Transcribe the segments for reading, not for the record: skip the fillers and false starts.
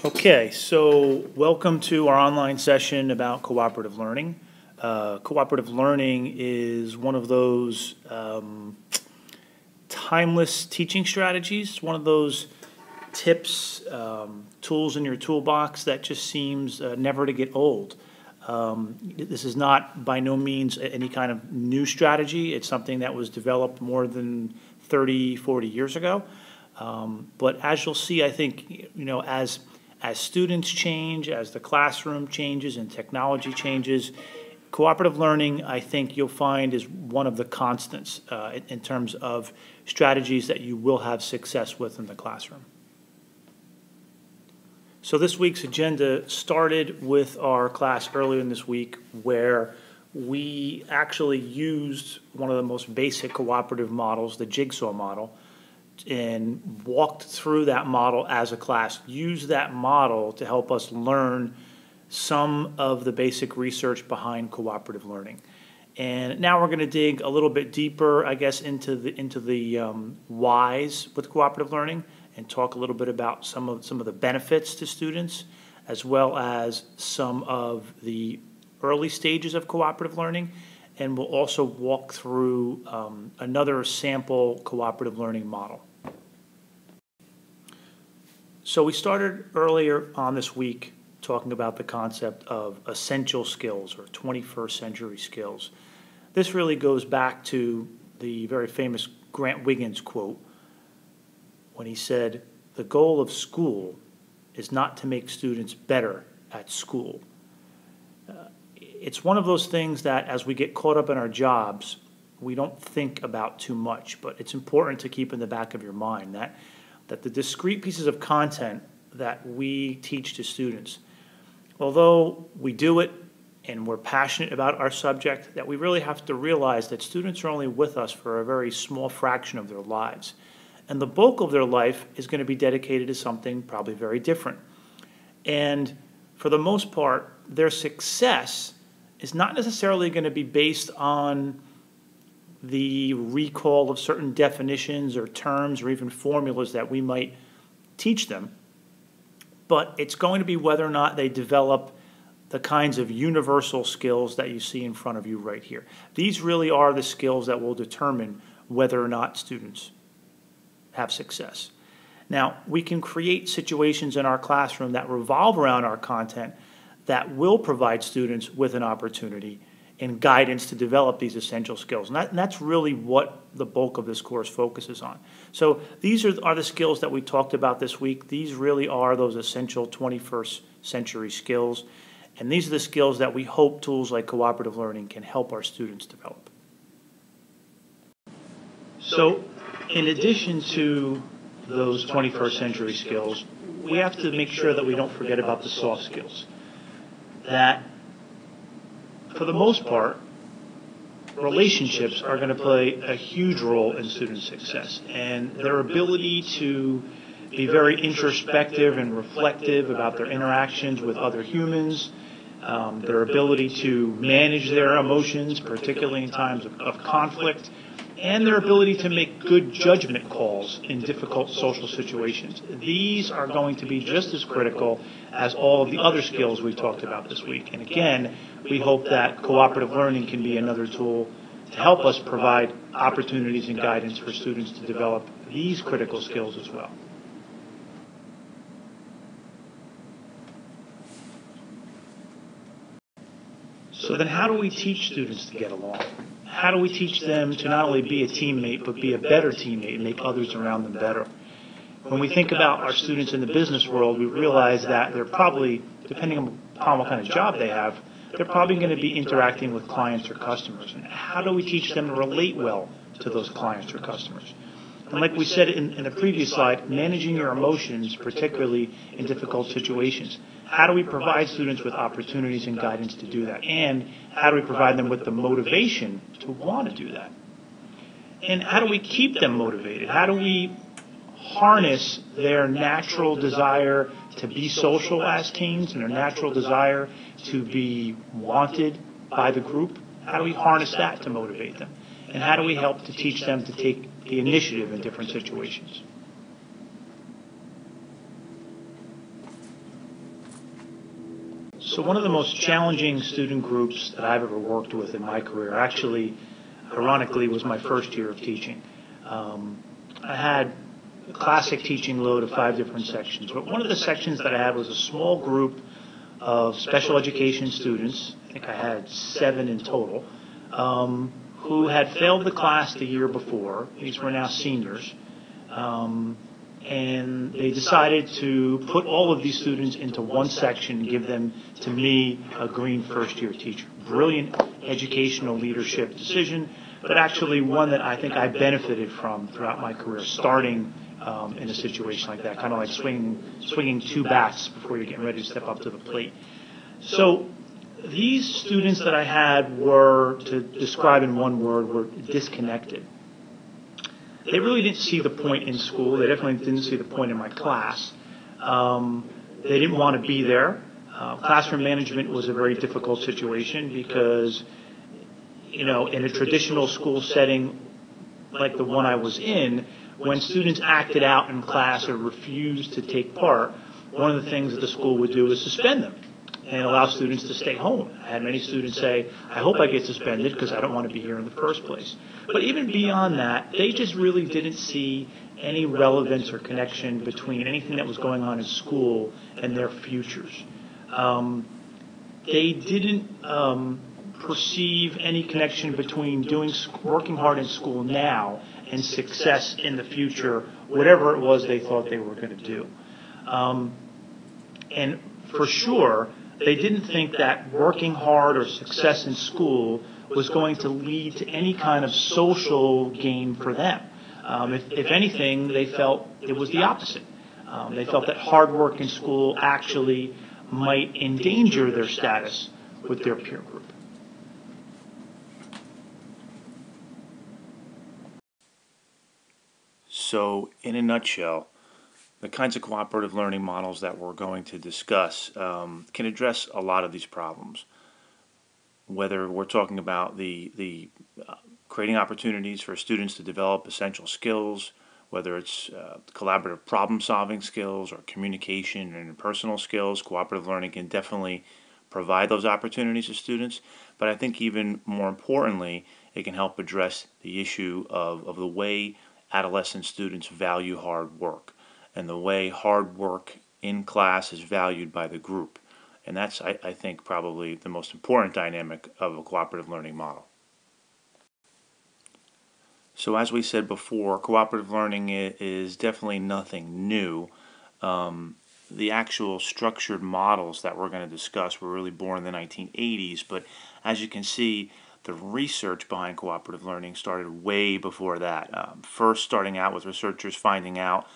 Okay, so welcome to our online session about cooperative learning. Cooperative learning is one of those timeless teaching strategies, one of those tips, tools in your toolbox that just seems never to get old. This is not by no means any kind of new strategy. It's something that was developed more than 30, 40 years ago. But as you'll see, I think, as students change, as the classroom changes and technology changes, cooperative learning, I think you'll find, is one of the constants in terms of strategies that you will have success with in the classroom. So this week's agenda started with our class earlier in this week where we actually used one of the most basic cooperative models, the jigsaw model, and walked through that model as a class, used that model to help us learn some of the basic research behind cooperative learning. And now we're going to dig a little bit deeper, I guess, into the whys with cooperative learning and talk a little bit about some of the benefits to students, as well as some of the early stages of cooperative learning. And we'll also walk through another sample cooperative learning model. So we started earlier on this week talking about the concept of essential skills or 21st century skills. This really goes back to the very famous Grant Wiggins quote when he said, "The goal of school is not to make students better at school." It's one of those things that as we get caught up in our jobs, we don't think about too much, but it's important to keep in the back of your mind that the discrete pieces of content that we teach to students, although we do it and we're passionate about our subject, that we really have to realize that students are only with us for a very small fraction of their lives. And the bulk of their life is going to be dedicated to something probably very different. And for the most part, their success is not necessarily going to be based on the recall of certain definitions or terms or even formulas that we might teach them, but it's going to be whether or not they develop the kinds of universal skills that you see in front of you right here. These really are the skills that will determine whether or not students have success. Now, we can create situations in our classroom that revolve around our content that will provide students with an opportunity and guidance to develop these essential skills. And that's really what the bulk of this course focuses on. So these are the skills that we talked about this week. These really are those essential 21st century skills. And these are the skills that we hope tools like cooperative learning can help our students develop. So in addition to those 21st century skills, we have to make sure that we don't forget about the soft skills. That for the most part, relationships are going to play a huge role in student success, and their ability to be very introspective and reflective about their interactions with other humans, their ability to manage their emotions, particularly in times of conflict, and their ability to make good judgment calls in difficult social situations. These are going to be just as critical as all of the other skills we've talked about this week. And again, we hope that cooperative learning can be another tool to help us provide opportunities and guidance for students to develop these critical skills as well. So then how do we teach students to get along? How do we teach them to not only be a teammate, but be a better teammate and make others around them better? When we think about our students in the business world, we realize that they're probably, depending upon what kind of job they have, they're probably going to be interacting with clients or customers. And how do we teach them to relate well to those clients or customers? And like we said in the previous slide, managing your emotions, particularly in difficult situations. How do we provide students with opportunities and guidance to do that? And how do we provide them with the motivation to want to do that? And how do we keep them motivated? How do we harness their natural desire to be social as teens and their natural desire to be wanted by the group? How do we harness that to motivate them? And how do we help to teach them to take the initiative in different situations? So one of the most challenging student groups that I've ever worked with in my career, actually, ironically, was my first year of teaching. I had a classic teaching load of 5 different sections, but one of the sections that I had was a small group of special education students. I think I had 7 in total, who had failed the class the year before. These were now seniors. And they decided to put all of these students into one section and give them, to me, a green first-year teacher. Brilliant educational leadership decision, but actually one that I think I benefited from throughout my career, starting in a situation like that, kind of like swinging 2 bats before you're getting ready to step up to the plate. So these students that I had were, to describe in one word, were disconnected. They really didn't see the point in school. They definitely didn't see the point in my class. They didn't want to be there. Classroom management was a very difficult situation because, in a traditional school setting like the one I was in, when students acted out in class or refused to take part, one of the things that the school would do is suspend them and allow students to stay home. I had many students say, I hope I get suspended because I don't want to be here in the first place. But even beyond that, they just really didn't see any relevance or connection between anything that was going on in school and their futures. They didn't perceive any connection between working hard in school now and success in the future, whatever it was they thought they were going to do. And for sure, they didn't think that working hard or success in school was going to lead to any kind of social gain for them. If anything, they felt it was the opposite. They felt that hard work in school actually might endanger their status with their peer group. So, in a nutshell, the kinds of cooperative learning models that we're going to discuss can address a lot of these problems. Whether we're talking about the creating opportunities for students to develop essential skills, whether it's collaborative problem-solving skills or communication and interpersonal skills, cooperative learning can definitely provide those opportunities to students. But I think even more importantly, it can help address the issue of the way adolescent students value hard work and the way hard work in class is valued by the group. And that's, I think, probably the most important dynamic of a cooperative learning model. So as we said before, cooperative learning is definitely nothing new. The actual structured models that we're going to discuss were really born in the 1980s, but as you can see, the research behind cooperative learning started way before that. First starting out with researchers finding out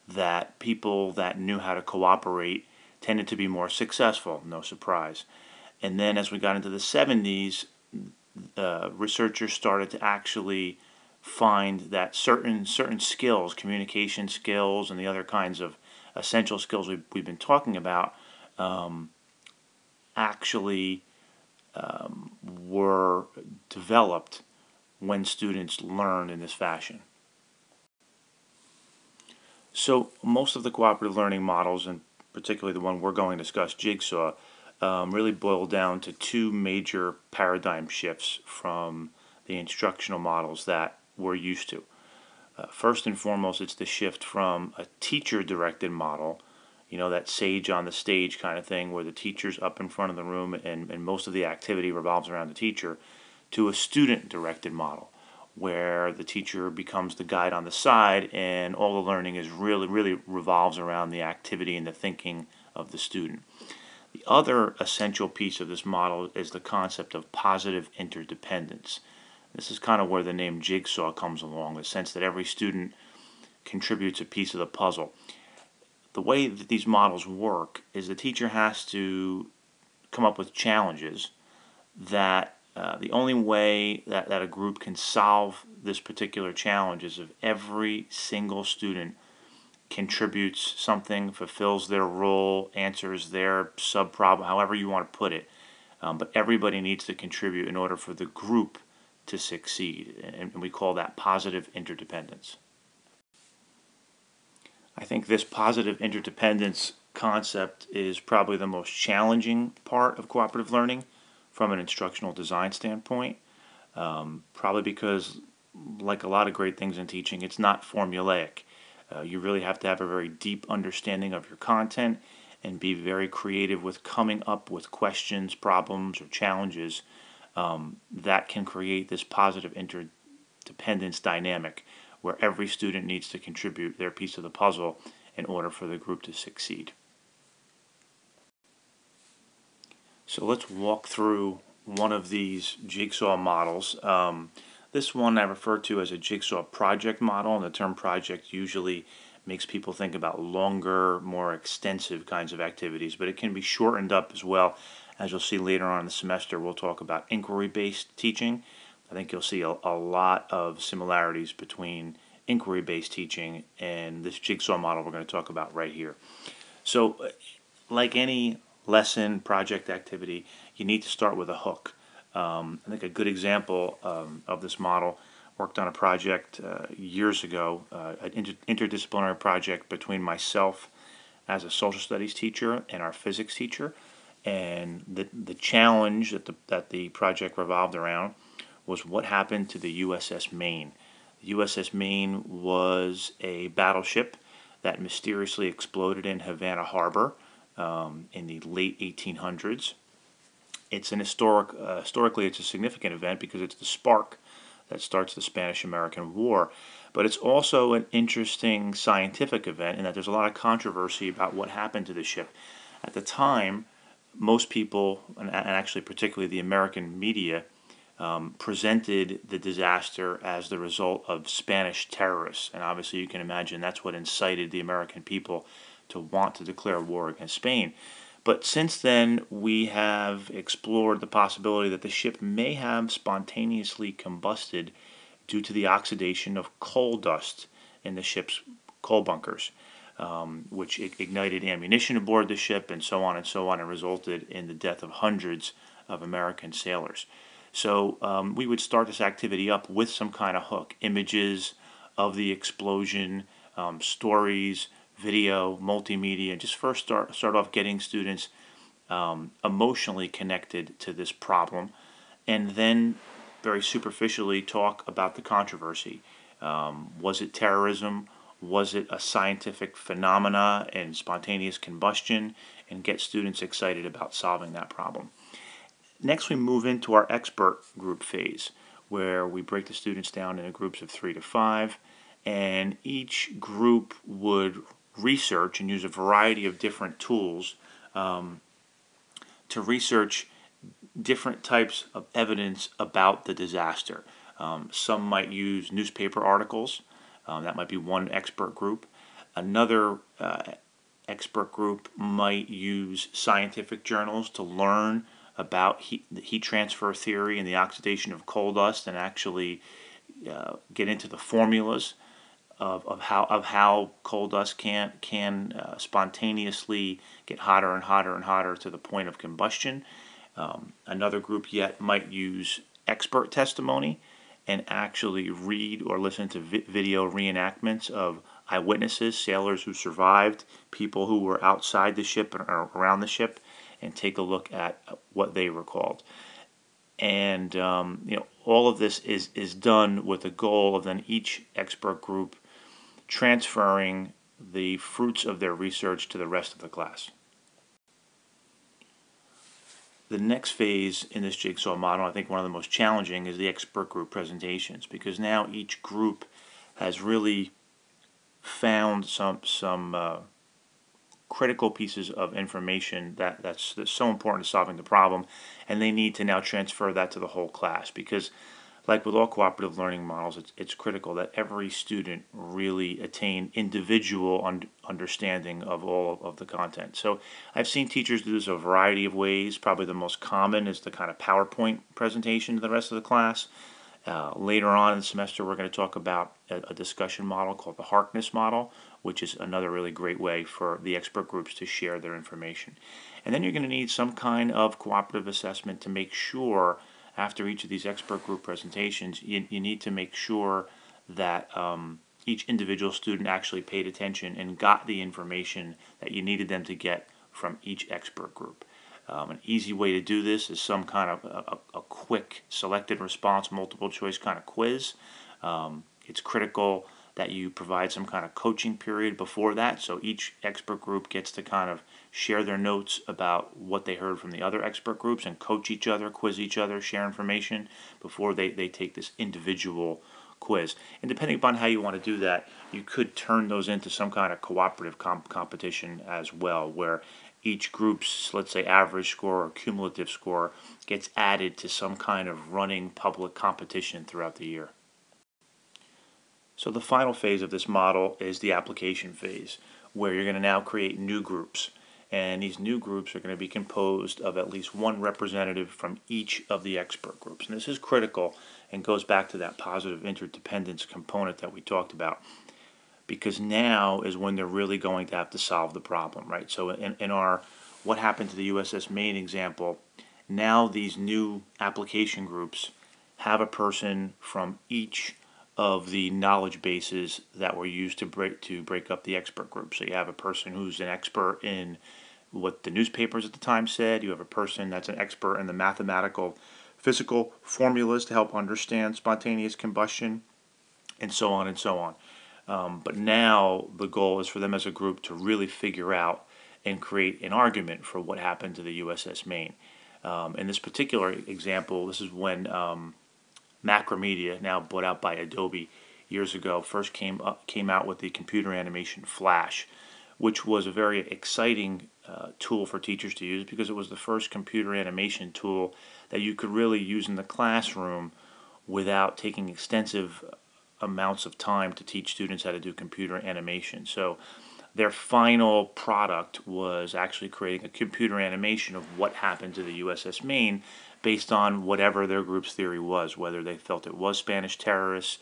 that people that knew how to cooperate tended to be more successful, no surprise. And then as we got into the 70s, researchers started to actually find that certain skills, communication skills and the other kinds of essential skills we've been talking about, actually were developed when students learned in this fashion. So most of the cooperative learning models, and particularly the one we're going to discuss, Jigsaw, really boil down to 2 major paradigm shifts from the instructional models that we're used to. First and foremost, it's the shift from a teacher-directed model, that sage on the stage kind of thing where the teacher's up in front of the room and most of the activity revolves around the teacher, to a student-directed model where the teacher becomes the guide on the side and all the learning is really revolves around the activity and the thinking of the student. The other essential piece of this model is the concept of positive interdependence. This is kind of where the name Jigsaw comes along, the sense that every student contributes a piece of the puzzle. The way that these models work is the teacher has to come up with challenges that the only way that a group can solve this particular challenge is if every single student contributes something, fulfills their role, answers their sub-problem, however you want to put it. But everybody needs to contribute in order for the group to succeed, and we call that positive interdependence. I think this positive interdependence concept is probably the most challenging part of cooperative learning from an instructional design standpoint, probably because, like a lot of great things in teaching, it's not formulaic. You really have to have a very deep understanding of your content and be very creative with coming up with questions, problems, or challenges that can create this positive interdependence dynamic where every student needs to contribute their piece of the puzzle in order for the group to succeed. So let's walk through one of these jigsaw models. This one I refer to as a jigsaw project model, and the term project usually makes people think about longer, more extensive kinds of activities, but it can be shortened up as well. As you'll see later on in the semester, we'll talk about inquiry-based teaching. I think you'll see a lot of similarities between inquiry-based teaching and this jigsaw model we're going to talk about right here. So, like any lesson, project, activity, you need to start with a hook. I think a good example of this model, worked on a project years ago, an interdisciplinary project between myself as a social studies teacher and our physics teacher. And the challenge that the project revolved around was what happened to the USS Maine. The USS Maine was a battleship that mysteriously exploded in Havana Harbor in the late 1800s. It's an historically it's a significant event because it's the spark that starts the Spanish-American War. But it's also an interesting scientific event in that there's a lot of controversy about what happened to the ship. At the time, most people, and actually particularly the American media, presented the disaster as the result of Spanish terrorists. And obviously you can imagine that's what incited the American people to want to declare war against Spain. But since then, we have explored the possibility that the ship may have spontaneously combusted due to the oxidation of coal dust in the ship's coal bunkers, which ignited ammunition aboard the ship and so on, and resulted in the death of hundreds of American sailors. So we would start this activity up with some kind of hook, images of the explosion, stories, video, multimedia, just first start off getting students emotionally connected to this problem, and then very superficially talk about the controversy. Was it terrorism? Was it a scientific phenomena and spontaneous combustion? And get students excited about solving that problem. Next, we move into our expert group phase, where we break the students down into groups of 3 to 5, and each group would research and use a variety of different tools to research different types of evidence about the disaster. Some might use newspaper articles. That might be one expert group. Another expert group might use scientific journals to learn about the heat transfer theory and the oxidation of coal dust, and actually get into the formulas of how coal dust can spontaneously get hotter and hotter and hotter to the point of combustion. Another group yet might use expert testimony and actually read or listen to video reenactments of eyewitnesses, sailors who survived, people who were outside the ship or around the ship, and take a look at what they recalled. And all of this is done with the goal of then each expert group transferring the fruits of their research to the rest of the class. The next phase in this jigsaw model, I think one of the most challenging, is the expert group presentations, because now each group has really found some critical pieces of information that's so important to solving the problem, and they need to now transfer that to the whole class, because like with all cooperative learning models, it's critical that every student really attain individual understanding of all of the content. So I've seen teachers do this a variety of ways. Probably the most common is the kind of PowerPoint presentation to the rest of the class. Later on in the semester, we're going to talk about a discussion model called the Harkness model, which is another really great way for the expert groups to share their information. And then you're going to need some kind of cooperative assessment to make sure, after each of these expert group presentations, you need to make sure that each individual student actually paid attention and got the information that you needed them to get from each expert group. An easy way to do this is some kind of a quick selected response, multiple choice kind of quiz. It's critical that you provide some kind of coaching period before that, so each expert group gets to kind of share their notes about what they heard from the other expert groups and coach each other, quiz each other, share information before they take this individual quiz. And depending upon how you want to do that, you could turn those into some kind of cooperative competition as well, where each group's, let's say, average score or cumulative score gets added to some kind of running public competition throughout the year. So the final phase of this model is the application phase, where you're going to now create new groups. And these new groups are going to be composed of at least one representative from each of the expert groups. And this is critical and goes back to that positive interdependence component that we talked about, because now is when they're really going to have to solve the problem, right? So in our what happened to the USS Maine example, now these new application groups have a person from each of the knowledge bases that were used to break up the expert group. So you have a person who's an expert in what the newspapers at the time said. You have a person that's an expert in the mathematical, physical formulas to help understand spontaneous combustion, and so on and so on. But now the goal is for them as a group to really figure out and create an argument for what happened to the USS Maine. In this particular example, this is when Macromedia, now bought out by Adobe years ago, first came out with the computer animation Flash, which was a very exciting tool for teachers to use because it was the first computer animation tool that you could really use in the classroom without taking extensive amounts of time to teach students how to do computer animation. So their final product was actually creating a computer animation of what happened to the USS Maine based on whatever their group's theory was, whether they felt it was Spanish terrorists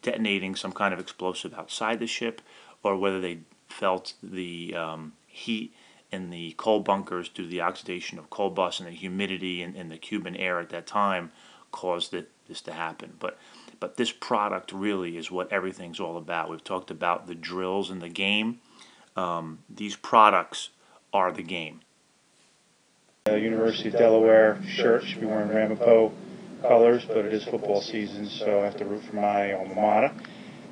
detonating some kind of explosive outside the ship, or whether they felt the heat in the coal bunkers due to the oxidation of coal bust and the humidity in the Cuban air at that time caused this to happen. But this product really is what everything's all about. We've talked about the drills in the game. These products are the game. University of Delaware shirt, should be wearing Ramapo colors, but it is football season, so I have to root for my alma mater.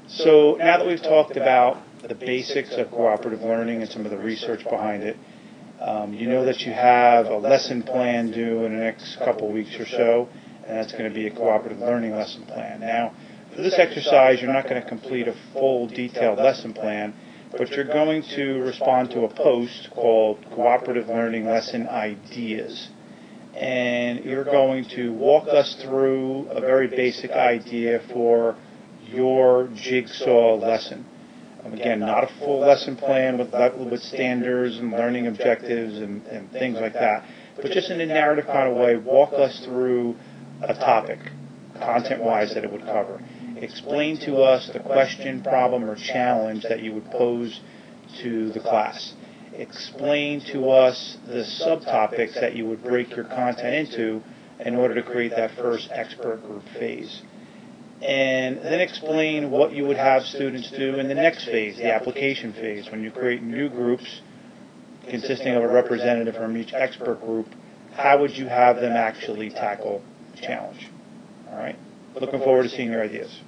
So now that we've talked about the basics of cooperative learning and some of the research behind it, you know that you have a lesson plan due in the next couple of weeks or so, and that's going to be a cooperative learning lesson plan. Now, for this exercise, you're not going to complete a full detailed lesson plan, but you're going to respond to a post called Cooperative Learning Lesson Ideas. And you're going to walk us through a very basic idea for your jigsaw lesson. Again, not a full lesson plan with standards and learning objectives and things like that, but just in a narrative kind of way, walk us through a topic, content-wise, that it would cover. Explain to us the question, problem, or challenge that you would pose to the class. Explain to us the subtopics that you would break your content into in order to create that first expert group phase. And then explain what you would have students do in the next phase, the application phase, when you create new groups consisting of a representative from each expert group. How would you have them actually tackle the challenge? All right. Looking forward to seeing your ideas.